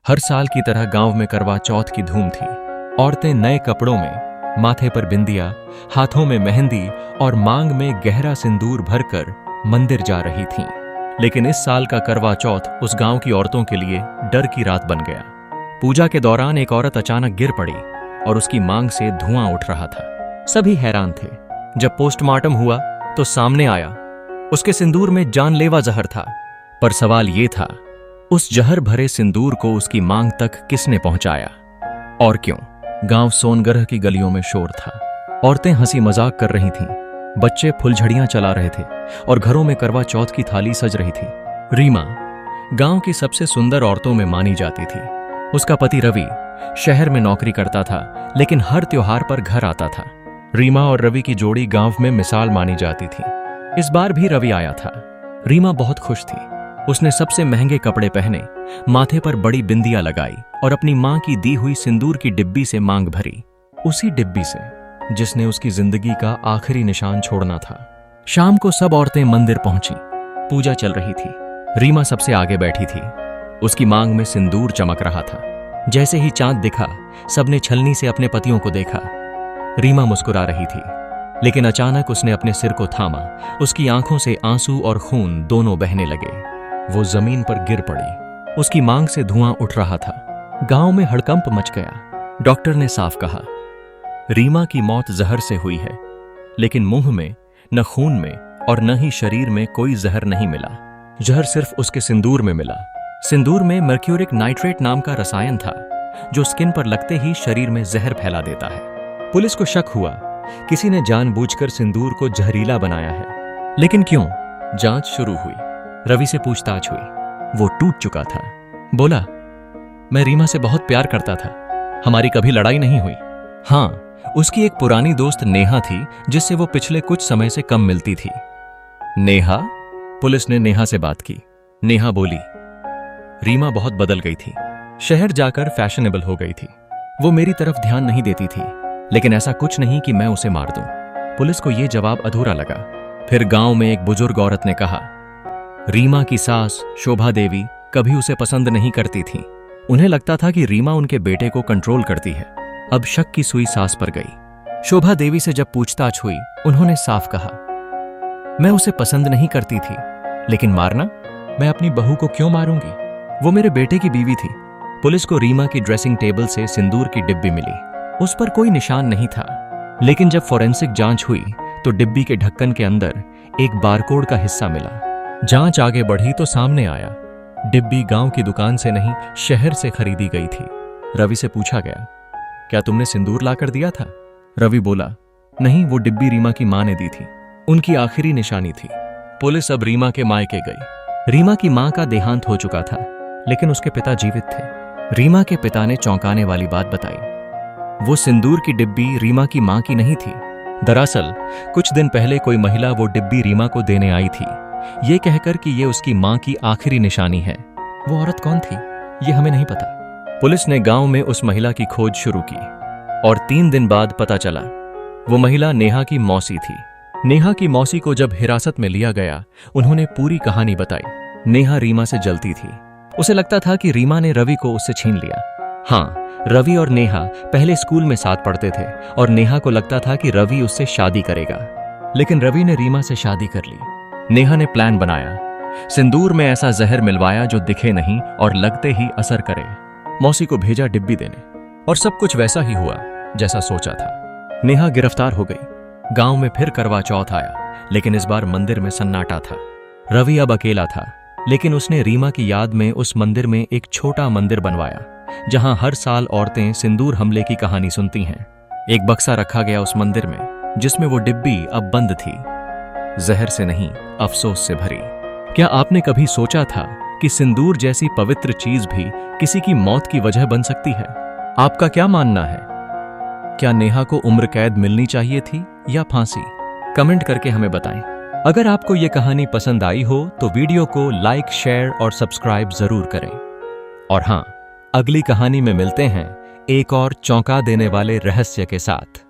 हर साल की तरह गांव में करवा चौथ की धूम थी। औरतें नए कपड़ों में, माथे पर बिंदिया, हाथों में मेहंदी और मांग में गहरा सिंदूर भरकर मंदिर जा रही थीं। लेकिन इस साल का करवा चौथ उस गांव की औरतों के लिए डर की रात बन गया। पूजा के दौरान एक औरत अचानक गिर पड़ी और उसकी मांग से धुआं उठ रहा था। सभी हैरान थे। जब पोस्टमार्टम हुआ तो सामने आया उसके सिंदूर में जानलेवा जहर था। पर सवाल ये था, उस जहर भरे सिंदूर को उसकी मांग तक किसने पहुंचाया और क्यों? गांव सोनगढ़ की गलियों में शोर था। औरतें हंसी मजाक कर रही थीं, बच्चे फुलझड़ियां चला रहे थे और घरों में करवा चौथ की थाली सज रही थी। रीमा गांव की सबसे सुंदर औरतों में मानी जाती थी। उसका पति रवि शहर में नौकरी करता था, लेकिन हर त्योहार पर घर आता था। रीमा और रवि की जोड़ी गांव में मिसाल मानी जाती थी। इस बार भी रवि आया था। रीमा बहुत खुश थी। उसने सबसे महंगे कपड़े पहने, माथे पर बड़ी बिंदियां लगाई और अपनी मां की दी हुई सिंदूर की डिब्बी से मांग भरी, उसी डिब्बी से जिसने उसकी जिंदगी का आखिरी निशान छोड़ना था। शाम को सब औरतें मंदिर पहुंची। पूजा चल रही थी। रीमा सबसे आगे बैठी थी। उसकी मांग में सिंदूर चमक रहा था। जैसे ही चांद दिखा, सबने छलनी से अपने पतियों को देखा। रीमा मुस्कुरा रही थी, लेकिन अचानक उसने अपने सिर को थामा। उसकी आंखों से आंसू और खून दोनों बहने लगे। वो जमीन पर गिर पड़ी। उसकी मांग से धुआं उठ रहा था। गांव में हड़कंप मच गया। डॉक्टर ने साफ कहा, रीमा की मौत जहर से हुई है, लेकिन मुंह में, न खून में और न ही शरीर में कोई जहर नहीं मिला। जहर सिर्फ उसके सिंदूर में मिला। सिंदूर में मर्क्यूरिक नाइट्रेट नाम का रसायन था, जो स्किन पर लगते ही शरीर में जहर फैला देता है। पुलिस को शक हुआ, किसी ने जानबूझकर सिंदूर को जहरीला बनाया है। लेकिन क्यों? जांच शुरू हुई। रवि से पूछताछ हुई। वो टूट चुका था। बोला, मैं रीमा से बहुत प्यार करता था। हमारी कभी लड़ाई नहीं हुई। हाँ, उसकी एक पुरानी दोस्त नेहा थी, जिससे वो पिछले कुछ समय से कम मिलती थी। नेहा? पुलिस ने नेहा से बात की। नेहा बोली, रीमा बहुत बदल गई थी। शहर जाकर फैशनेबल हो गई थी। वो मेरी तरफ ध्यान नहीं देती थी, लेकिन ऐसा कुछ नहीं कि मैं उसे मार दूं। पुलिस को यह जवाब अधूरा लगा। फिर गांव में एक बुजुर्ग औरत ने कहा, रीमा की सास शोभा देवी कभी उसे पसंद नहीं करती थी। उन्हें लगता था कि रीमा उनके बेटे को कंट्रोल करती है। अब शक की सुई सास पर गई। शोभा देवी से जब पूछताछ हुई, उन्होंने साफ कहा, मैं उसे पसंद नहीं करती थी, लेकिन मारना? मैं अपनी बहू को क्यों मारूंगी? वो मेरे बेटे की बीवी थी। पुलिस को रीमा की ड्रेसिंग टेबल से सिंदूर की डिब्बी मिली। उस पर कोई निशान नहीं था, लेकिन जब फोरेंसिक जांच हुई तो डिब्बी के ढक्कन के अंदर एक बारकोड का हिस्सा मिला। जांच आगे बढ़ी तो सामने आया, डिब्बी गांव की दुकान से नहीं, शहर से खरीदी गई थी। रवि से पूछा गया, क्या तुमने सिंदूर लाकर दिया था? रवि बोला, नहीं, वो डिब्बी रीमा की मां ने दी थी। उनकी आखिरी निशानी थी। पुलिस अब रीमा के मायके गई। रीमा की मां का देहांत हो चुका था, लेकिन उसके पिता जीवित थे। रीमा के पिता ने चौंकाने वाली बात बताई। वो सिंदूर की डिब्बी रीमा की मां की नहीं थी। दरअसल कुछ दिन पहले कोई महिला वो डिब्बी रीमा को देने आई थी, ये कहकर कि ये उसकी मां की आखिरी निशानी है। वो औरत कौन थी, ये हमें नहीं पता। पुलिस ने गांव में उस महिला की खोज शुरू की और 3 दिन बाद पता चला, वो महिला नेहा की मौसी थी। नेहा की मौसी को जब हिरासत में लिया गया, उन्होंने पूरी कहानी बताई। नेहा रीमा से जलती थी। उसे लगता था कि रीमा ने रवि को उससे छीन लिया। हाँ, रवि और नेहा पहले स्कूल में साथ पढ़ते थे और नेहा को लगता था कि रवि उससे शादी करेगा, लेकिन रवि ने रीमा से शादी कर ली। नेहा ने प्लान बनाया, सिंदूर में ऐसा जहर मिलवाया जो दिखे नहीं और लगते ही असर करे। मौसी को भेजा डिब्बी देने और सब कुछ वैसा ही हुआ जैसा सोचा था। नेहा गिरफ्तार हो गई। गांव में फिर करवा चौथ आया, लेकिन इस बार मंदिर में सन्नाटा था। रवि अब अकेला था, लेकिन उसने रीमा की याद में उस मंदिर में एक छोटा मंदिर बनवाया, जहां हर साल औरतें सिंदूर हमले की कहानी सुनती हैं। एक बक्सा रखा गया उस मंदिर में, जिसमें वो डिब्बी अब बंद थी, जहर से नहीं, अफसोस से भरी। क्या आपने कभी सोचा था कि सिंदूर जैसी पवित्र चीज भी किसी की मौत की वजह बन सकती है? आपका क्या मानना है? क्या नेहा को उम्र कैद मिलनी चाहिए थी या फांसी? कमेंट करके हमें बताएं। अगर आपको ये कहानी पसंद आई हो तो वीडियो को लाइक, शेयर और सब्सक्राइब जरूर करें। और हाँ, अगली कहानी में मिलते हैं एक और चौंका देने वाले रहस्य के साथ।